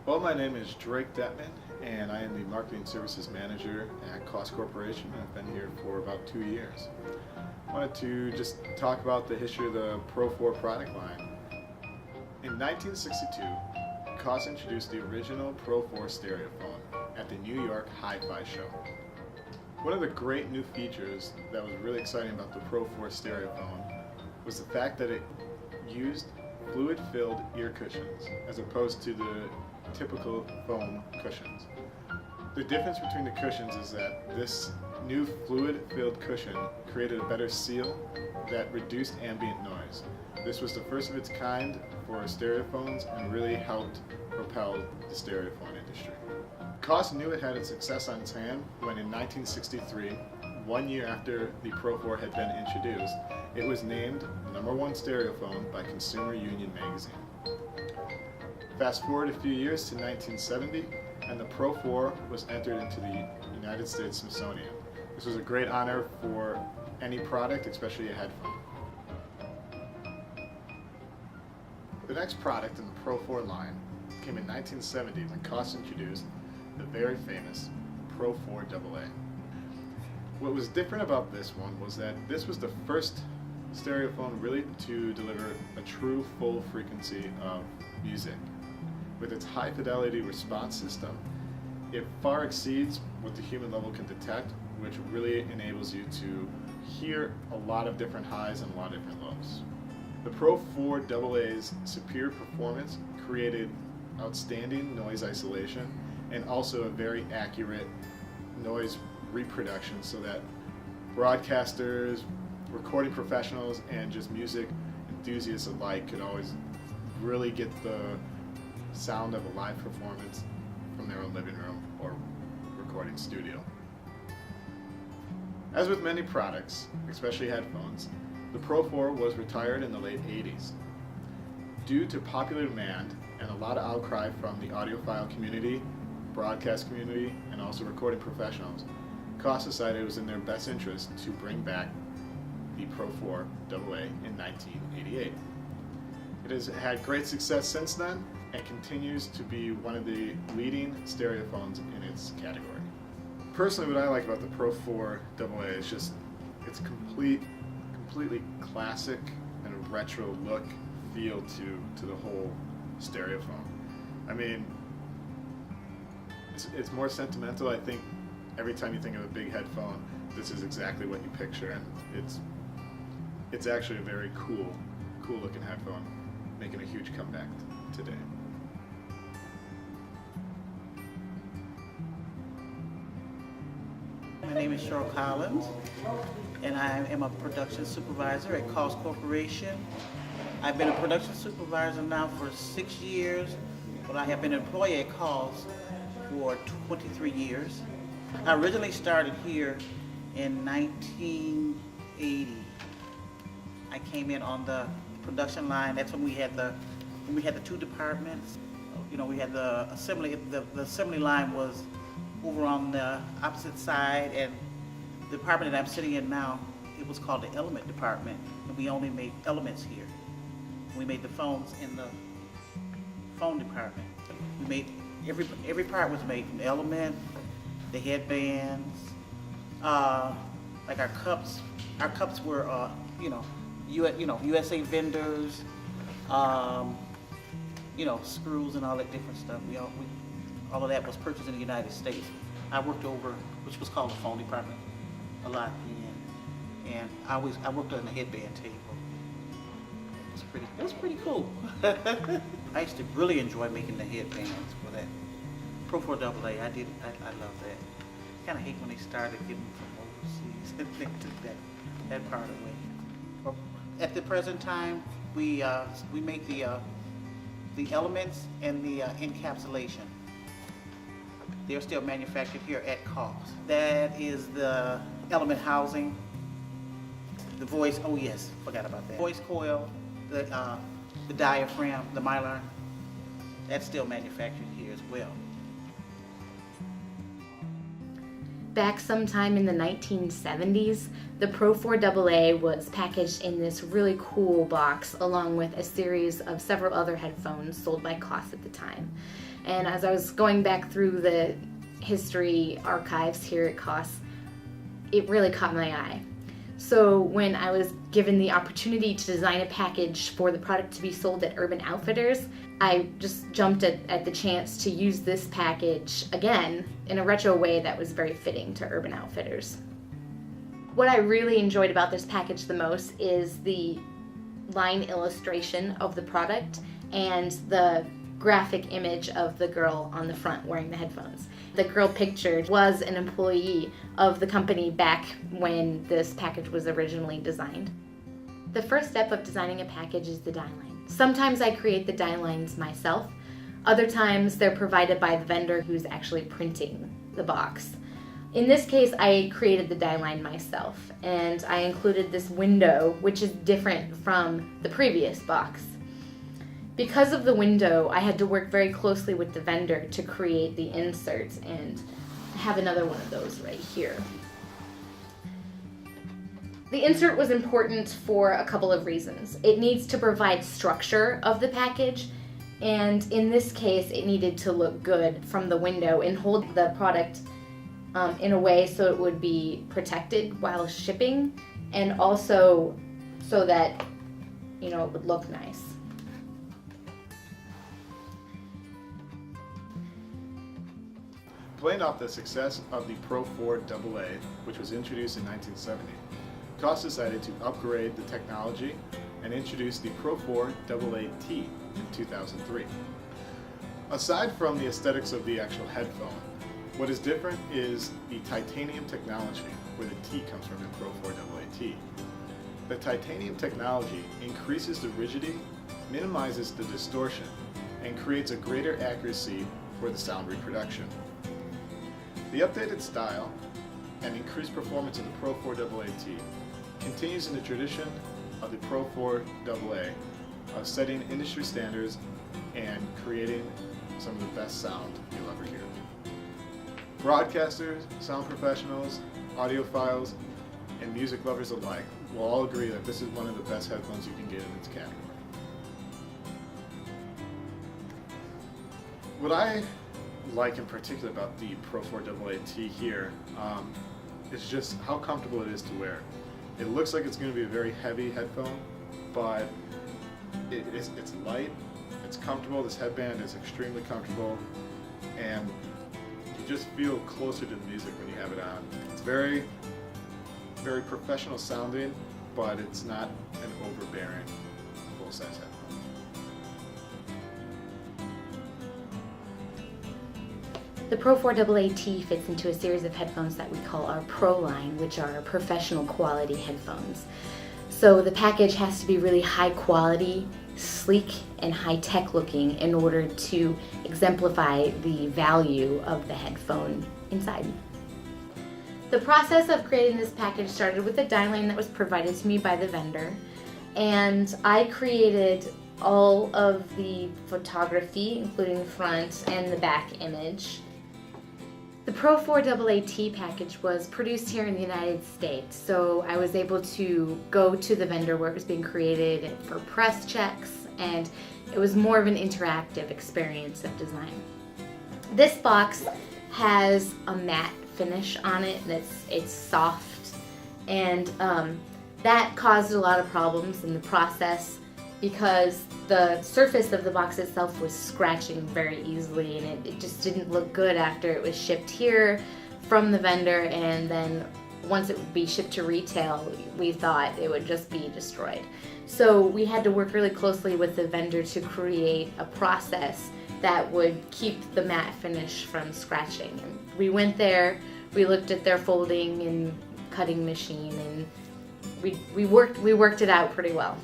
Well, my name is Drake Detman, and I am the Marketing Services Manager at Cost Corporation. I've been here for about 2 years. I wanted to just talk about the history of the Pro 4 product line. In 1962, Cost introduced the original Pro 4 stereophone at the New York Hi-Fi show. One of the great new features that was really exciting about the Pro 4 stereophone was the fact that it used fluid-filled ear cushions as opposed to the typical foam cushions. The difference between the cushions is that this new fluid-filled cushion created a better seal that reduced ambient noise. This was the first of its kind for stereophones and really helped propel the stereophone industry. Cost knew it had its success on its hand when in 1963, 1 year after the Pro 4 had been introduced, it was named the #1 stereophone by Consumer Union magazine. Fast forward a few years to 1970, and the Pro 4 was entered into the United States Smithsonian. This was a great honor for any product, especially a headphone. The next product in the Pro 4 line came in 1970 when Cost introduced the very famous Pro 4 AA. What was different about this one was that this was the first stereophone really to deliver a true full frequency of music. With its high fidelity response system, it far exceeds what the human level can detect, which really enables you to hear a lot of different highs and a lot of different lows. The Pro 4 AA's superior performance created outstanding noise isolation and also a very accurate noise reproduction so that broadcasters, recording professionals, and just music enthusiasts alike could always really get the sound of a live performance from their own living room or recording studio. As with many products, especially headphones, the Pro 4 was retired in the late 80s. Due to popular demand and a lot of outcry from the audiophile community, broadcast community, and also recording professionals, Cost decided it was in their best interest to bring back the Pro 4 AA in 1988. It has had great success since then and continues to be one of the leading stereophones in its category. Personally, what I like about the Pro 4 AA is just its completely classic and retro look feel to the whole stereophone. I mean, it's more sentimental. I think every time you think of a big headphone, this is exactly what you picture, and it's actually a very cool looking headphone, making a huge comeback today. My name is Cheryl Collins, and I am a production supervisor at Cost Corporation. I've been a production supervisor now for 6 years, but I have been an employee at Cost for 23 years. I originally started here in 1980. I came in on the production line. That's when we had the two departments. You know, we had the assembly. The assembly line was over on the opposite side, and the department that I'm sitting in now, it was called the element department, and we only made elements here. We made the phones in the phone department. We made every part was made from the element, the headbands, like our cups. Our cups were USA vendors, screws and all that different stuff. All of that was purchased in the United States. I worked over, which was called the phone department, a lot, and I worked on the headband table. It was pretty cool. I used to really enjoy making the headbands for that Pro 4 AA. I love that. Kind of hate when they started getting them from overseas and they took that part away. At the present time, we make the elements and the encapsulation. They're still manufactured here at Cost. That is the element housing, the voice. Oh yes, forgot about that. Voice coil, the diaphragm, the mylar. That's still manufactured here as well. Back sometime in the 1970s, the Pro 4 AA was packaged in this really cool box along with a series of several other headphones sold by Cost at the time. And as I was going back through the history archives here at COS, it really caught my eye. So when I was given the opportunity to design a package for the product to be sold at Urban Outfitters, I just jumped at the chance to use this package again in a retro way that was very fitting to Urban Outfitters. What I really enjoyed about this package the most is the line illustration of the product and the graphic image of the girl on the front wearing the headphones. The girl pictured was an employee of the company back when this package was originally designed. The first step of designing a package is the die line. Sometimes I create the die lines myself. Other times they're provided by the vendor who's actually printing the box. In this case, I created the die line myself, and I included this window, which is different from the previous box. Because of the window, I had to work very closely with the vendor to create the inserts, and I have another one of those right here. The insert was important for a couple of reasons. It needs to provide structure of the package, and in this case, it needed to look good from the window and hold the product in a way so it would be protected while shipping, and also so that, it would look nice. Playing off the success of the Pro 4 AA, which was introduced in 1970, COS decided to upgrade the technology and introduce the Pro 4 AA-T in 2003. Aside from the aesthetics of the actual headphone, what is different is the titanium technology, where the T comes from in Pro 4 AA-T. The titanium technology increases the rigidity, minimizes the distortion, and creates a greater accuracy for the sound reproduction. The updated style and increased performance of the Pro 4 AA-T continues in the tradition of the Pro 4 AA of setting industry standards and creating some of the best sound you'll ever hear. Broadcasters, sound professionals, audiophiles, and music lovers alike will all agree that this is one of the best headphones you can get in its category. What I like in particular about the Pro 4 AA-T here is just how comfortable it is to wear. It looks like it's going to be a very heavy headphone, but it's light, it's comfortable. This headband is extremely comfortable, and you just feel closer to the music when you have it on. It's very, very professional sounding, but it's not an overbearing full-size headphone. The Pro 4 AA-T fits into a series of headphones that we call our Pro line, which are professional quality headphones. So the package has to be really high quality, sleek, and high-tech looking in order to exemplify the value of the headphone inside. The process of creating this package started with a die line that was provided to me by the vendor, and I created all of the photography, including the front and the back image. The Pro 4 AA-T package was produced here in the United States, so I was able to go to the vendor where it was being created for press checks, and it was more of an interactive experience of design. This box has a matte finish on it, and it's soft, and that caused a lot of problems in the process because the surface of the box itself was scratching very easily, and it just didn't look good after it was shipped here from the vendor, and then once it would be shipped to retail, we thought it would just be destroyed. So we had to work really closely with the vendor to create a process that would keep the matte finish from scratching. And we went there, we looked at their folding and cutting machine, and we worked it out pretty well.